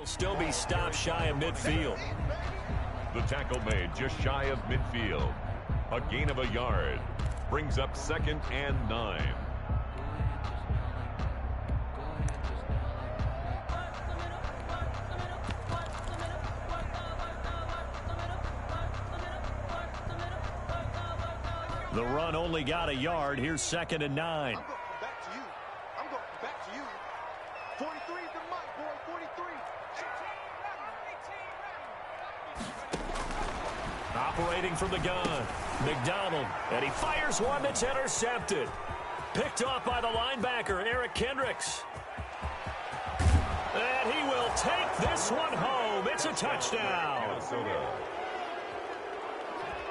He'll still be stopped shy of midfield. The tackle made just shy of midfield. A gain of a yard. Brings up 2nd and 9. The run only got a yard. Here's 2nd and 9. I'm going back to you. I'm going back to you. 43 is the mic, boy. 43. Operating from the gun. McDonald. And he fires one that's intercepted. Picked off by the linebacker, Eric Kendricks. And he will take this one home. It's a touchdown.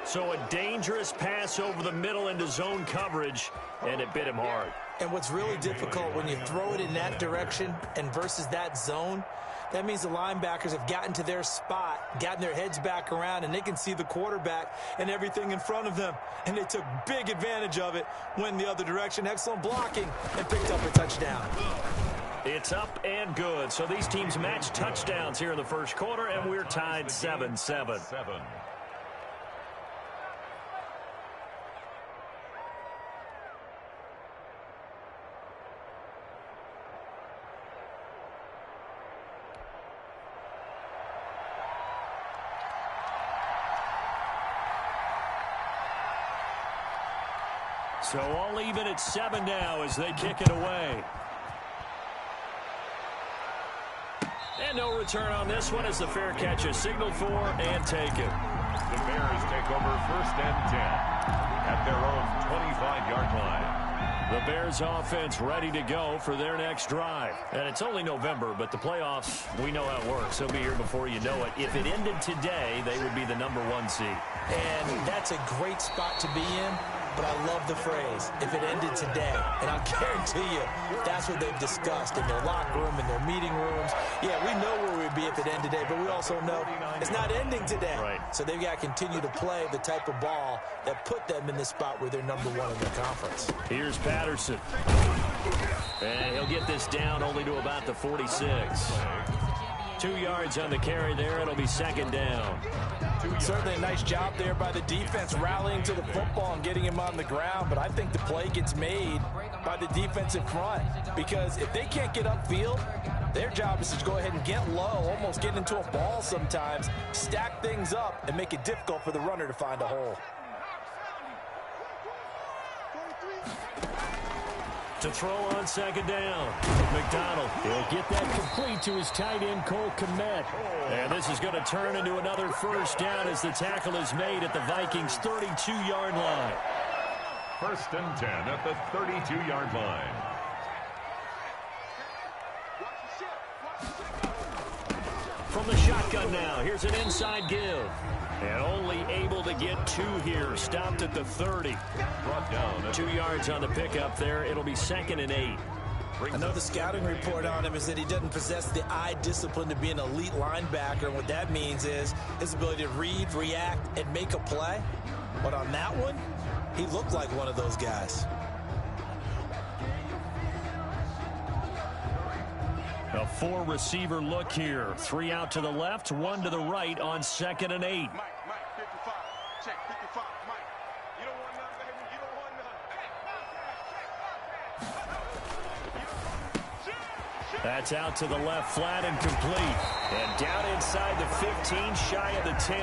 So a dangerous pass over the middle into zone coverage, and it bit him hard. And what's really difficult when you throw it in that direction and versus that zone, that means the linebackers have gotten to their spot, gotten their heads back around, and they can see the quarterback and everything in front of them. And they took big advantage of it, went the other direction, excellent blocking, and picked up a touchdown. It's up and good. So these teams match touchdowns here in the first quarter, and we're tied 7-7. So all even at 7 now as they kick it away. And no return on this one as the fair catch is signaled for and taken. The Bears take over 1st and 10 at their own 25-yard line. The Bears offense ready to go for their next drive. And it's only November, but the playoffs, we know how it works. They'll be here before you know it. If it ended today, they would be the #1 seed. And that's a great spot to be in. But I love the phrase, if it ended today. And I'll guarantee you, that's what they've discussed in their locker room, in their meeting rooms. Yeah, we know where we'd be if it ended today, but we also know it's not ending today. Right. So they've got to continue to play the type of ball that put them in the spot where they're #1 in their conference. Here's Patterson. And he'll get this down only to about the 46. 2 yards on the carry there. It'll be 2nd down. Certainly a nice job there by the defense rallying to the football and getting him on the ground, but I think the play gets made by the defensive front because if they can't get upfield, their job is to go ahead and get low, almost get into a ball sometimes, stack things up, and make it difficult for the runner to find a hole. To throw on 2nd down. McDonald. He'll get that complete to his tight end, Cole Kmet. And this is going to turn into another 1st down as the tackle is made at the Vikings' 32-yard line. 1st and 10 at the 32-yard line. From the shotgun now, here's an inside give. And only able to get 2 here. Stopped at the 30. Brought down. 2 yards on the pickup there. It'll be 2nd and 8. I know the scouting report on him is that he doesn't possess the eye discipline to be an elite linebacker. And what that means is his ability to read, react, and make a play. But on that one, he looked like one of those guys. A 4-receiver look here. 3 out to the left, 1 to the right on 2nd and 8. Mike, 55. Check, 55. Mike, you don't want none, baby. You don't want none. That's out to the left, flat and complete. And down inside the 15, shy of the 10.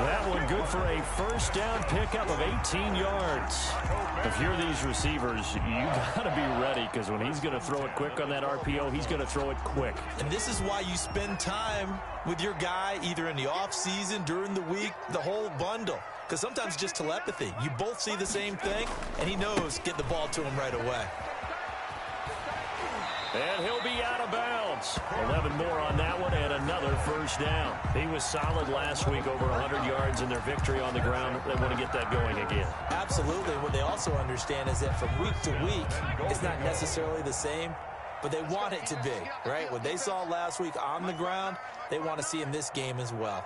That one good for a 1st down pickup of 18 yards. If you're these receivers, you got to be ready because when he's going to throw it quick on that RPO, he's going to throw it quick. And this is why you spend time with your guy either in the offseason, during the week, the whole bundle. Because sometimes it's just telepathy. You both see the same thing, and he knows get the ball to him right away. And he'll be out of bounds. 11 more on that one and another 1st down. He was solid last week, over 100 yards in their victory on the ground. They want to get that going again. Absolutely. What they also understand is that from week to week, it's not necessarily the same, but they want it to be, right? What they saw last week on the ground, they want to see in this game as well.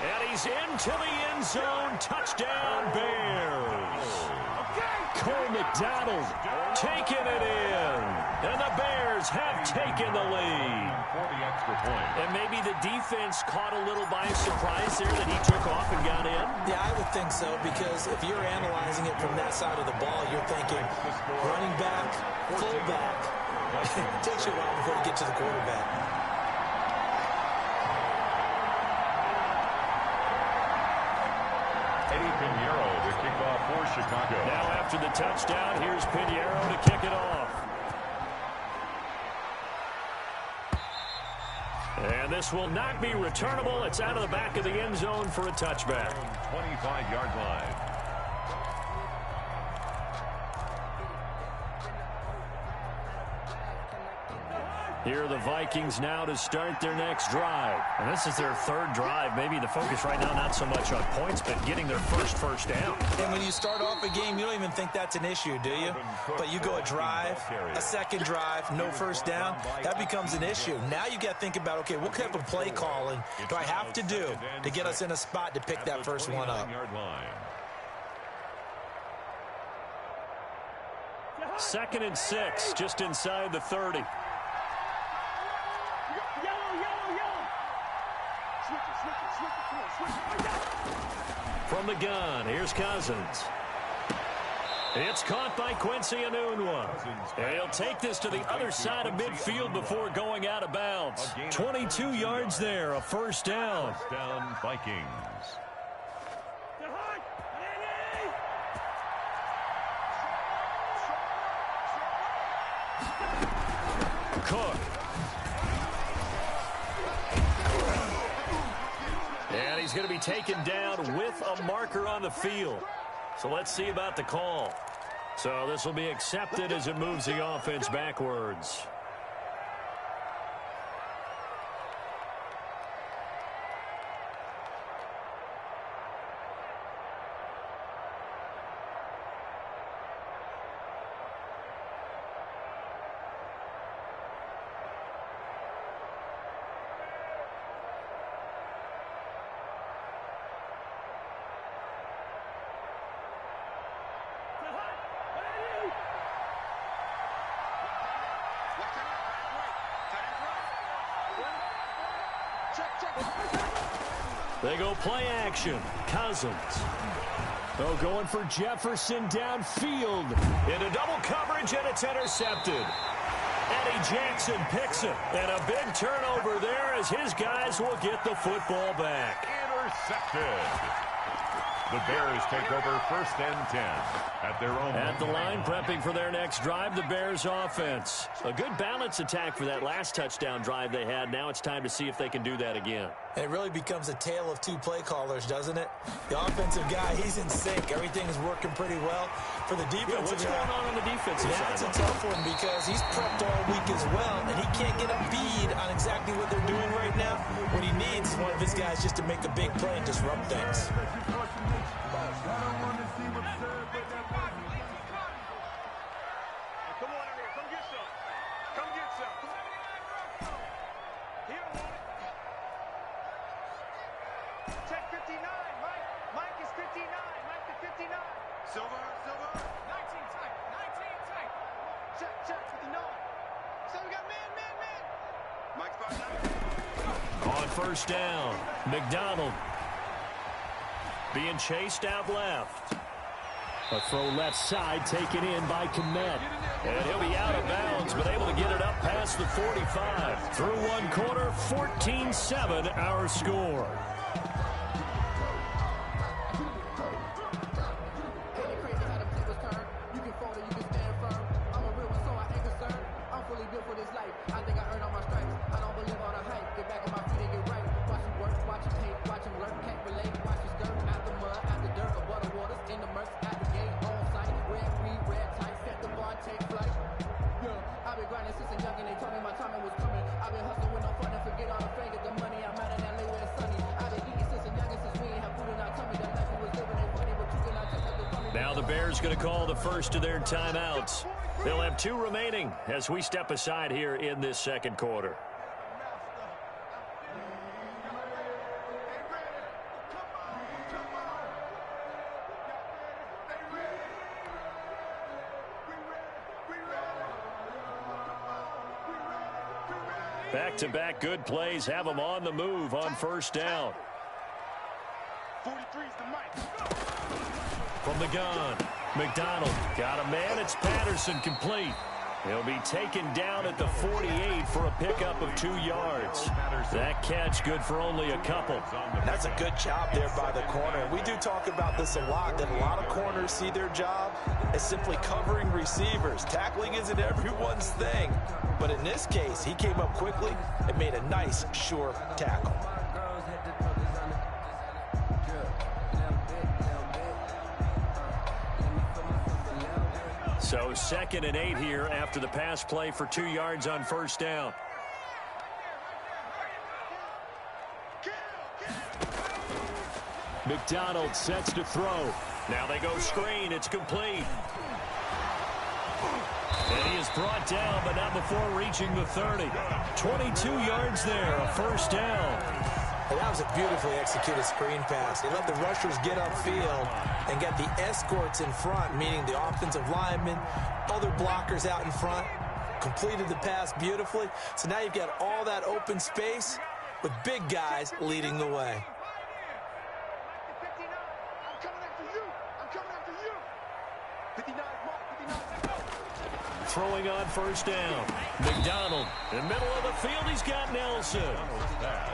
And he's into the end zone. Touchdown, Bears. Cole McDonald taking it in. And the Bears have taken the lead. For the extra point. And maybe the defense caught a little by surprise there that he took off and got in. Yeah, I would think so, because if you're analyzing it from that side of the ball, you're thinking running back, fullback. It takes you a while before you get to the quarterback. Pinheiro to kick off for Chicago. Now after the touchdown, here's Pinheiro to kick it off. And this will not be returnable. It's out of the back of the end zone for a touchback. 25-yard line. Here are the Vikings now to start their next drive. And this is their third drive. Maybe the focus right now not so much on points, but getting their first down. And when you start off a game, you don't even think that's an issue, do you? But you go a drive, a second drive, no first down, that becomes an issue. Now you got to think about, okay, what type of play calling do I have to do to get us in a spot to pick that first one up? 2nd and 6, just inside the 30. From the gun, here's Cousins. It's caught by Quincy Enunwa. And he'll take this to the other side of midfield before going out of bounds. 22 yards there, a first down. First down, Vikings. Cook. And he's going to be taken down with a marker on the field. So let's see about the call. So this will be accepted as it moves the offense backwards. They go play action. Cousins. Oh, going for Jefferson downfield. Into double coverage, and it's intercepted. Eddie Jackson picks it. And a big turnover there as his guys will get the football back. Intercepted. The Bears take over 1st and 10 at their own. At the line, prepping for their next drive, the Bears offense. A good balance attack for that last touchdown drive they had. Now it's time to see if they can do that again. And it really becomes a tale of two play callers, doesn't it? The offensive guy, he's in sync. Everything is working pretty well. For the defensive guy, what's going on the defensive side? That's a tough one because he's prepped all week as well, and he can't get a bead on exactly what they're doing right now. What he needs is one of his guys just to make a big play and disrupt things. On first down, McDonald being chased out left. A throw left side taken in by Kmet. And he'll be out of bounds, but able to get it up past the 45. Through one quarter, 14-7 our score. Now the Bears going to call the first of their timeouts. They'll have 2 remaining as we step aside here in this second quarter. Back-to-back good plays have them on the move on first down. 43's the mic. From the gun, McDonald got a man. It's Patterson, complete. He'll be taken down at the 48 for a pickup of 2 yards. That catch good for only a couple. And that's a good job there by the corner. We do talk about this a lot, that a lot of corners see their job as simply covering receivers. Tackling isn't everyone's thing. But in this case, he came up quickly and made a nice, sure tackle. So 2nd and 8 here after the pass play for 2 yards on first down. McDonald sets to throw. Now they go screen. It's complete. And he is brought down, but not before reaching the 30. 22 yards there, a first down. And that was a beautifully executed screen pass. They let the rushers get upfield and get the escorts in front, meaning the offensive linemen, other blockers out in front, completed the pass beautifully. So now you've got all that open space with big guys leading the way. I'm coming after you. I'm coming after you. 59 mark, 59. Throwing on first down. McDonald in the middle of the field. He's got Nelson.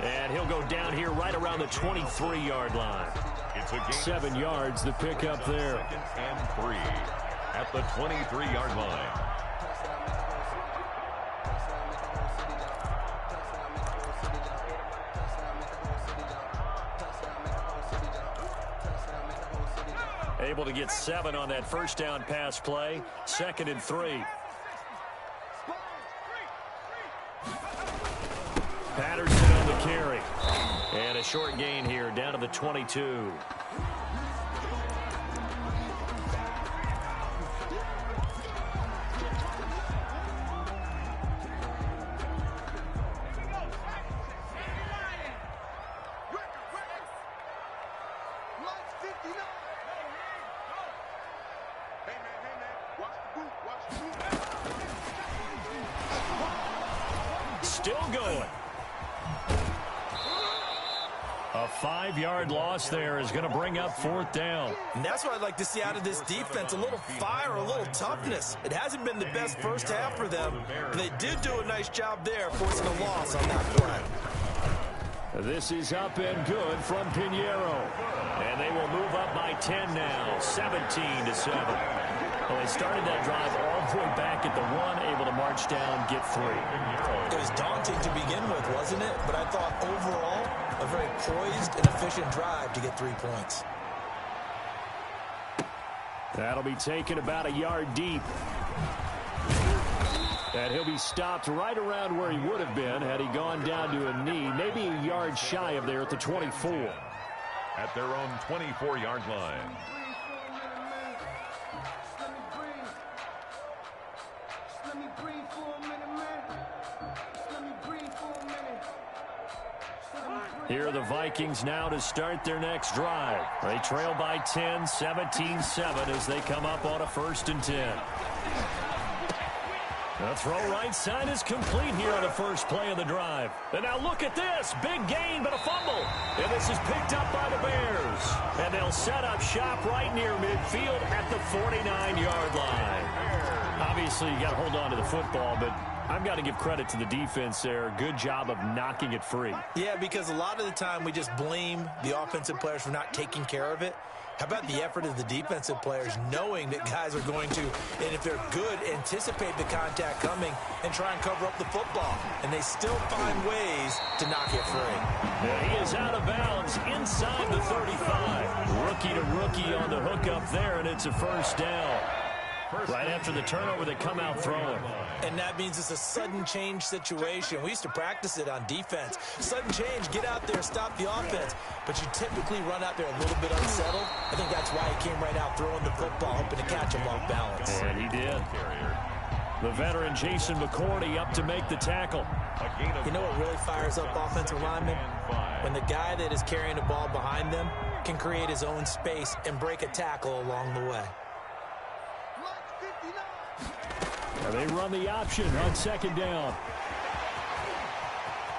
And he'll go down here right around the 23-yard line. It's a gain 7 yards, the pickup there. 2nd and 3 at the 23-yard line. Able to get 7 on that first down pass play. 2nd and 3. Patterson on the carry. And a short gain here down to the 22. Still going. A 5-yard loss there is going to bring up 4th down. And that's what I'd like to see out of this defense, a little fire, a little toughness. It hasn't been the best first half for them, but they did do a nice job there, forcing a loss on that play. This is up and good from Pinheiro. And they will move up by 10 now, 17-7. Well, they started that drive all the way back at the 1, able to march down, get 3. It was daunting to begin with, wasn't it? But I thought overall, a very poised and efficient drive to get 3 points. That'll be taken about a yard deep. And he'll be stopped right around where he would have been had he gone down to a knee, maybe a yard shy of there at the 24. At their own 24-yard line. Here are the Vikings now to start their next drive. They trail by 10, 17-7 as they come up on a 1st and 10. The throw right side is complete here on the first play of the drive. And now look at this. Big gain, but a fumble. And this is picked up by the Bears. And they'll set up shop right near midfield at the 49-yard line. Obviously, you got to hold on to the football, but I've got to give credit to the defense there. Good job of knocking it free. Yeah, because a lot of the time we just blame the offensive players for not taking care of it. How about the effort of the defensive players knowing that guys are going to, and if they're good, anticipate the contact coming and try and cover up the football. And they still find ways to knock it free. And he is out of bounds inside the 35. Rookie to rookie on the hookup there, and it's a first down. Right after the turnover, they come out throwing. And that means it's a sudden change situation. We used to practice it on defense. Sudden change, get out there, stop the offense. But you typically run out there a little bit unsettled. I think that's why he came right out throwing the football, hoping to catch him off balance. And he did. The veteran Jason McCourty up to make the tackle. You know what really fires up offensive linemen? When the guy that is carrying the ball behind them can create his own space and break a tackle along the way. And they run the option on 2nd down.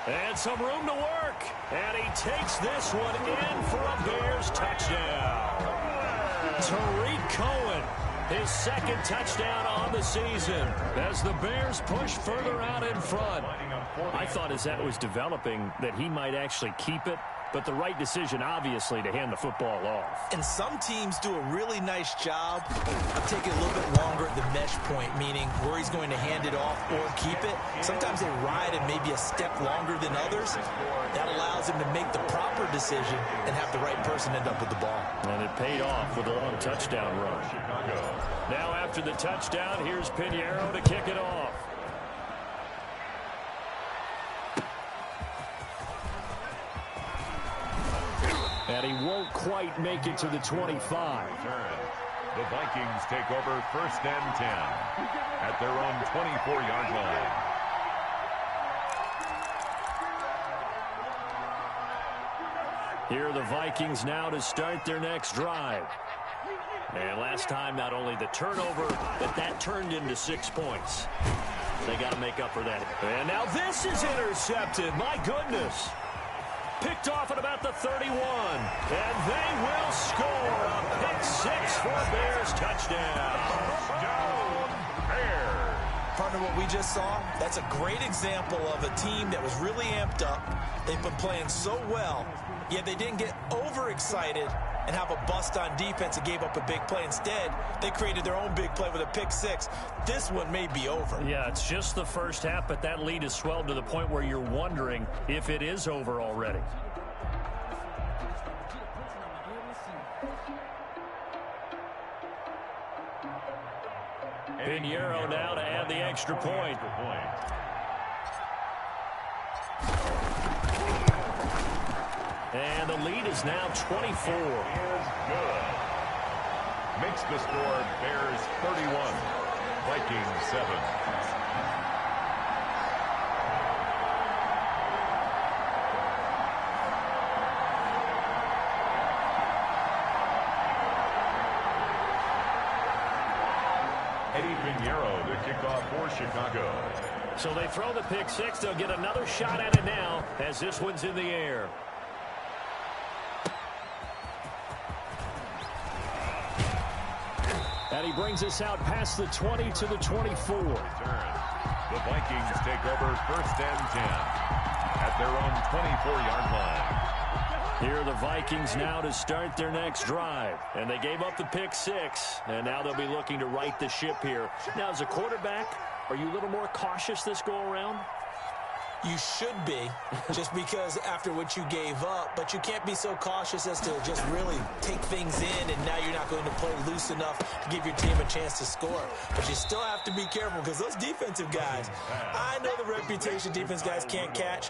And some room to work. And he takes this one in for a Bears touchdown. Tariq Cohen, his second touchdown on the season as the Bears push further out in front. I thought as that was developing that he might actually keep it, but the right decision, obviously, to hand the football off. And some teams do a really nice job of taking a little bit longer at the mesh point, meaning where he's going to hand it off or keep it. Sometimes they ride it maybe a step longer than others. That allows him to make the proper decision and have the right person end up with the ball. And it paid off with a long touchdown run. Now after the touchdown, here's Pinheiro to kick it off. And he won't quite make it to the 25. The Vikings take over 1st and 10 at their own 24-yard line. Here are the Vikings now to start their next drive. And last time, not only the turnover, but that turned into 6 points. They got to make up for that. And now this is intercepted. My goodness. Picked off at about the 31. And they will score a pick 6 for Bears touchdown. Bears. Partner, what we just saw, that's a great example of a team that was really amped up. They've been playing so well, yet they didn't get overexcited and have a bust on defense and gave up a big play. Instead, they created their own big play with a pick 6. This one may be over. Yeah, it's just the first half, but that lead has swelled to the point where you're wondering if it is over already. Pinheiro now to add the extra point. And the lead is now 24. Good. Makes the score Bears 31, Vikings 7. Eddie Pinheiro, the kickoff for Chicago. So they throw the pick 6. They'll get another shot at it now as this one's in the air. And he brings us out past the 20 to the 24. The Vikings take over 1st and 10 at their own 24-yard line. Here are the Vikings now to start their next drive. And they gave up the pick 6, and now they'll be looking to right the ship here. Now, as a quarterback, are you a little more cautious this go-around? You should be, just because after what you gave up, but you can't be so cautious as to just really take things in, and now you're not going to play loose enough to give your team a chance to score. But you still have to be careful because those defensive guys, I know the reputation defense guys can't catch.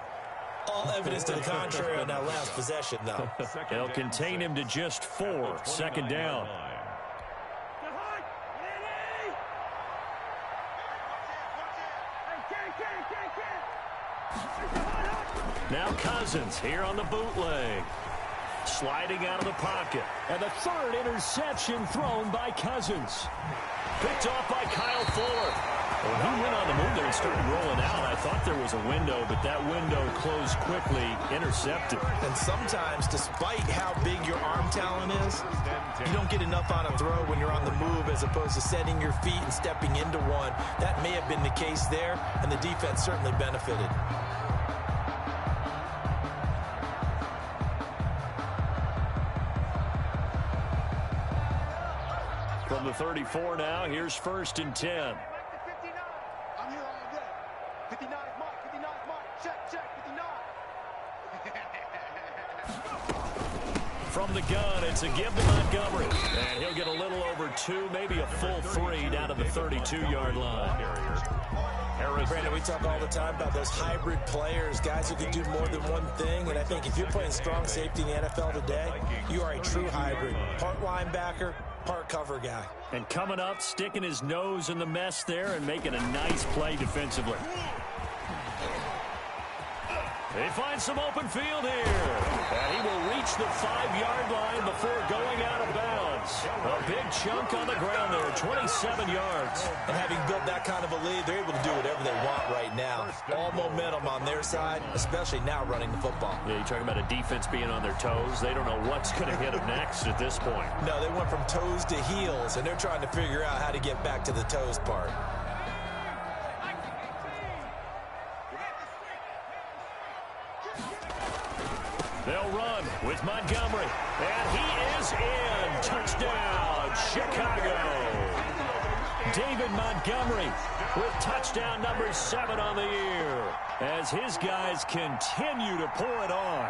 All evidence to the contrary on that last possession, though. They'll contain him to just 4, 2nd down. Now Cousins here on the bootleg. Sliding out of the pocket. And the 3rd interception thrown by Cousins. Picked off by Kyle Fuller. When he went on the move there and started rolling out, I thought there was a window, but that window closed quickly, intercepted. And sometimes, despite how big your arm talent is, you don't get enough on a throw when you're on the move as opposed to setting your feet and stepping into one. That may have been the case there, and the defense certainly benefited. From the 34 now, here's 1st and 10. I'm here all day. 59 mark, 59 mark. Check, 59. From the gun, it's a give to Montgomery. And he'll get a little over 2, maybe a full 3 down to the 32-yard line. Brandon, we talk all the time about those hybrid players, guys who can do more than one thing. And I think if you're playing strong safety in the NFL today, you are a true hybrid. Part linebacker, part cover guy. And coming up, sticking his nose in the mess there and making a nice play defensively. They find some open field here. And he will reach the 5-yard line before going out of bounds. A big chunk on the ground there, 27 yards. And having built that kind of a lead, they're able to do whatever they want right now. All momentum on their side, especially now running the football. Yeah, you're talking about a defense being on their toes. They don't know what's going to hit them next at this point. No, they went from toes to heels, and they're trying to figure out how to get back to the toes part. They'll run with Montgomery. And he is in. Touchdown, Chicago. David Montgomery with touchdown number 7 on the year as his guys continue to pour it on.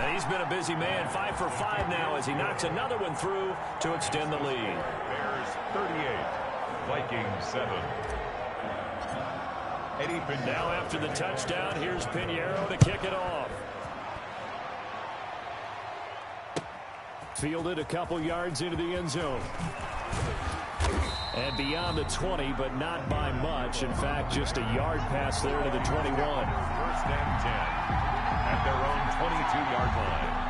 And he's been a busy man, 5 for 5 now as he knocks another one through to extend the lead. Bears 38, Vikings 7. Now after the touchdown, here's Pinheiro to kick it off. Fielded a couple yards into the end zone. And beyond the 20, but not by much. In fact, just a yard pass there to the 21. First and 10 at their own 22-yard line.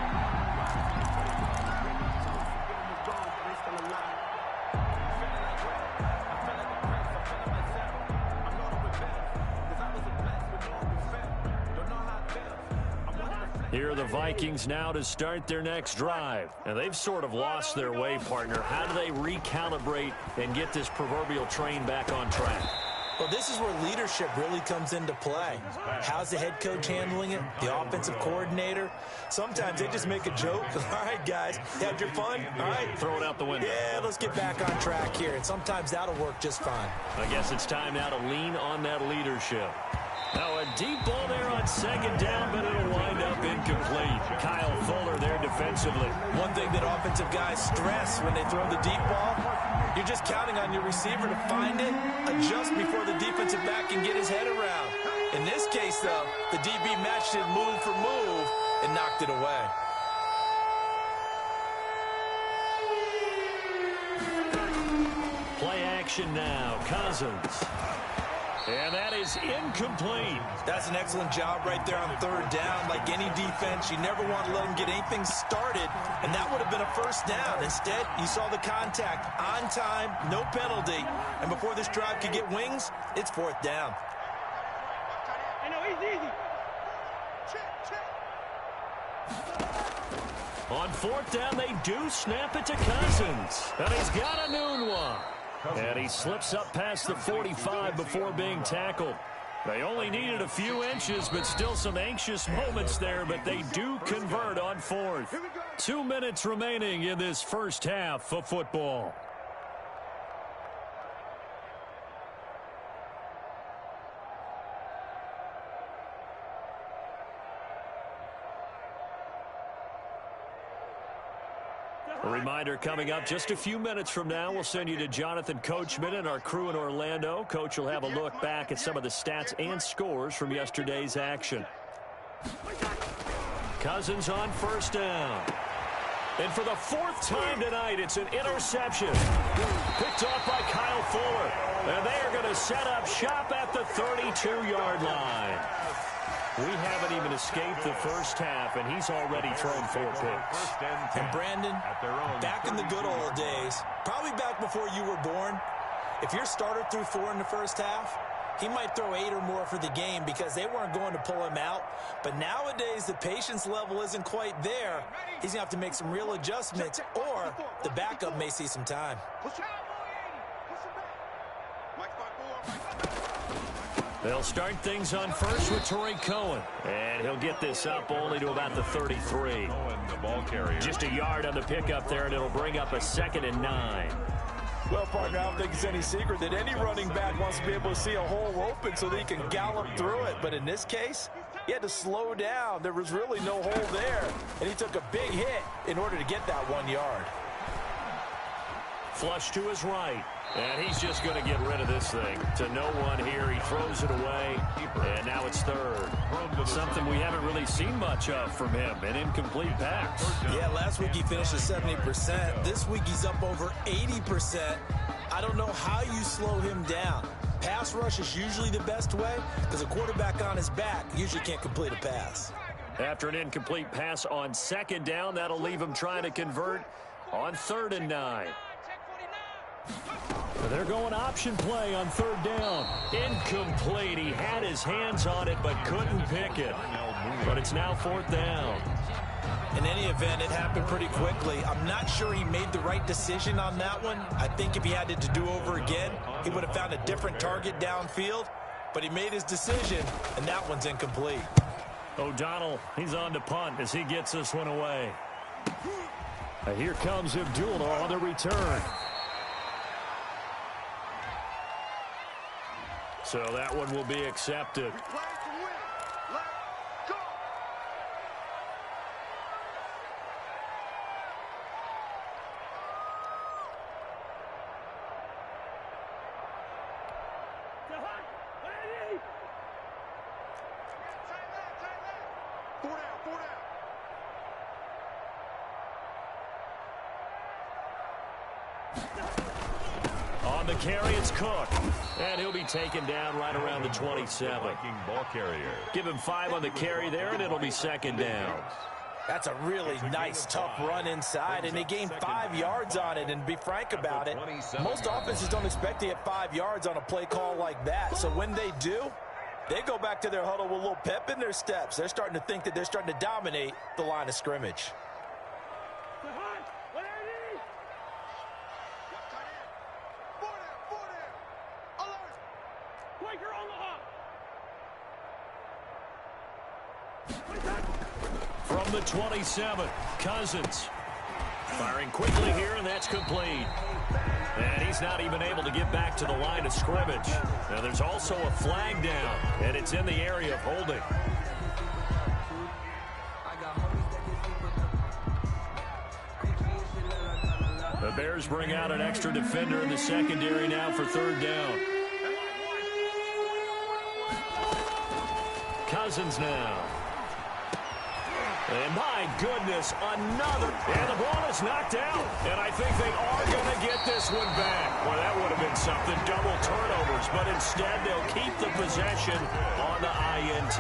Here are the Vikings now to start their next drive. And they've sort of lost their way, partner. How do they recalibrate and get this proverbial train back on track? Well, this is where leadership really comes into play. How's the head coach handling it? The offensive coordinator? Sometimes they just make a joke. All right, guys, had your fun? All right. Throw it out the window. Yeah, let's get back on track here. And sometimes that'll work just fine. I guess it's time now to lean on that leadership. Now a deep ball there on second down, but it'll wind up incomplete. Kyle Fuller there defensively. One thing that offensive guys stress when they throw the deep ball, you're just counting on your receiver to find it, adjust before the defensive back can get his head around. In this case, though, the DB matched it move for move and knocked it away. Play action now. Cousins. And that is incomplete. That's an excellent job right there on third down. Like any defense, you never want to let them get anything started, and that would have been a first down. Instead, you saw the contact on time, no penalty, and before this drive could get wings, it's fourth down. On fourth down, they do snap it to Cousins. And he's got a noon one. And he slips up past the 45 before being tackled. They only needed a few inches, but still some anxious moments there, but they do convert on fourth. 2 minutes remaining in this first half of football. A reminder coming up just a few minutes from now, we'll send you to Jonathan Coachman and our crew in Orlando. Coach will have a look back at some of the stats and scores from yesterday's action. Cousins on first down. And for the fourth time tonight, it's an interception. Picked off by Kyle Fuller. And they are going to set up shop at the 32-yard line. We haven't even escaped the first half, and he's already thrown 4 picks. And Brandon, back in the good old days, probably back before you were born, if your starter threw 4 in the first half, he might throw 8 or more for the game because they weren't going to pull him out. But nowadays, the patience level isn't quite there. He's going to have to make some real adjustments, or the backup may see some time. They'll start things on first with Torrey Cohen. And he'll get this up only to about the 33. The ball carrier. Just a yard on the pickup there, and it'll bring up a 2nd and 9. Well, partner, I don't think it's any secret that any running back wants to be able to see a hole open so that he can gallop through it. But in this case, he had to slow down. There was really no hole there, and he took a big hit in order to get that 1 yard. Flush to his right. And he's just going to get rid of this thing. To no one here. He throws it away. And now it's third. Something we haven't really seen much of from him. An incomplete pass. Yeah, last week he finished at 70%. This week he's up over 80%. I don't know how you slow him down. Pass pass rush is usually the best way because a quarterback on his back usually can't complete a pass. After an incomplete pass on second down, that'll leave him trying to convert on 3rd and 9. They're going option play on 3rd down. Incomplete. He had his hands on it but couldn't pick it. But it's now 4th down. In any event, it happened pretty quickly. I'm not sure he made the right decision on that one. I think if he had it to do over again, he would have found a different target downfield. But he made his decision, and that one's incomplete. O'Donnell, he's on to punt as he gets this one away. Here comes Abdullah on the return. So that one will be accepted. On the carry, it's Cook. And he'll be taken down right around the 27. Ball carrier. Give him 5 on the carry there, and it'll be 2nd down. That's a really nice, tough run inside, and they gained 5 yards on it. And to be frank about it, most offenses don't expect to get 5 yards on a play call like that. So when they do, they go back to their huddle with a little pep in their steps. They're starting to think that they're starting to dominate the line of scrimmage. From the 27, Cousins. Firing quickly here, and that's complete. And he's not even able to get back to the line of scrimmage. Now there's also a flag down, and it's in the area of holding. The Bears bring out an extra defender in the secondary now for 3rd down. Cousins now. And my goodness, another. And the ball is knocked out. And I think they are going to get this one back. Well, that would have been something, double turnovers. But instead, they'll keep the possession on the INT.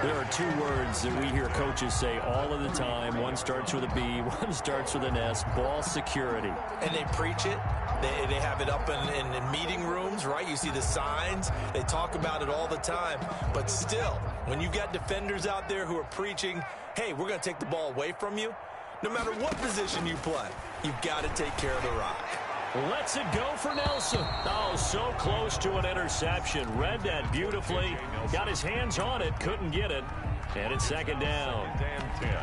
There are 2 words that we hear coaches say all of the time. One starts with a B, one starts with an S, ball security. And they preach it. They have it up in meeting rooms, right? You see the signs. They talk about it all the time. But still, when you've got defenders out there who are preaching, hey, we're going to take the ball away from you, no matter what position you play, you've got to take care of the rock. Lets it go for Nelson. Oh, so close to an interception. Read that beautifully. Got his hands on it, couldn't get it. And it's 2nd down. 10.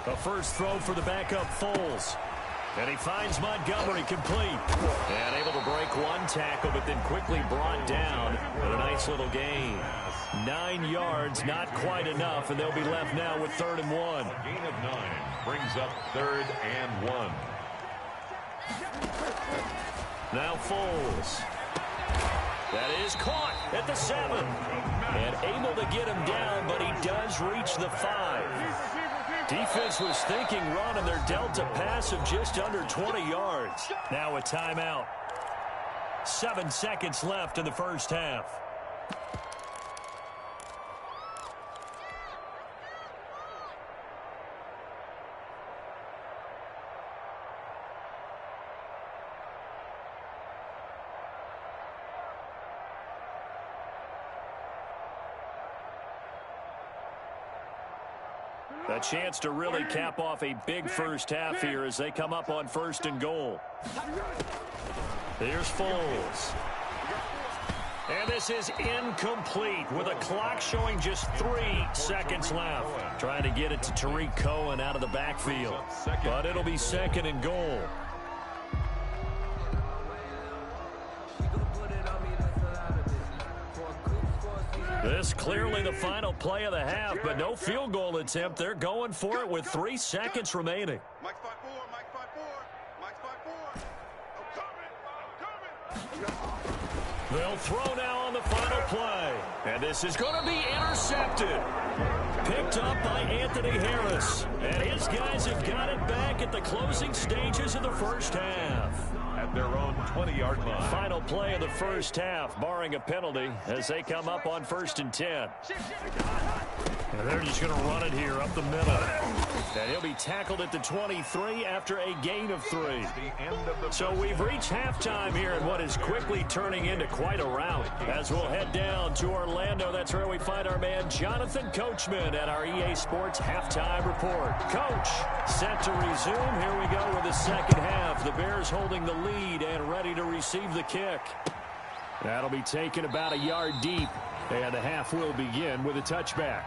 A first throw for the backup Foles. And he finds Montgomery complete. And able to break one tackle, but then quickly brought down with a nice little gain. 9 yards, not quite enough, and they'll be left now with 3rd and 1. A gain of 9 brings up 3rd and 1. Now Foles. That is caught at the 7. And able to get him down, but he does reach the 5. Defense was thinking run, and they're dealt a pass of just under 20 yards. Now a timeout. 7 seconds left in the first half. A chance to really cap off a big first half here as they come up on 1st and goal. Here's Foles. And this is incomplete with a clock showing just 3 seconds left. Trying to get it to Tariq Cohen out of the backfield. But it'll be 2nd and goal. This clearly the final play of the half, but no field goal attempt. They're going for it with 3 seconds remaining. Mike 5-4, Mike 5-4, Mike 5-4. I'm coming. They'll throw now on the final play. And this is going to be intercepted. Picked up by Anthony Harris. And his guys have got it back at the closing stages of the first half. At their own 20-yard line. Final play of the first half, barring a penalty, as they come up on 1st and 10. And they're just going to run it here up the middle. And he'll be tackled at the 23 after a gain of 3. So we've reached halftime here in what is quickly turning into quite a rout. As we'll head down to Orlando, that's where we find our man Jonathan Coachman at our EA Sports Halftime Report. Coach, set to resume. Here we go with the second half. The Bears holding the lead and ready to receive the kick. That'll be taken about a yard deep. And the half will begin with a touchback.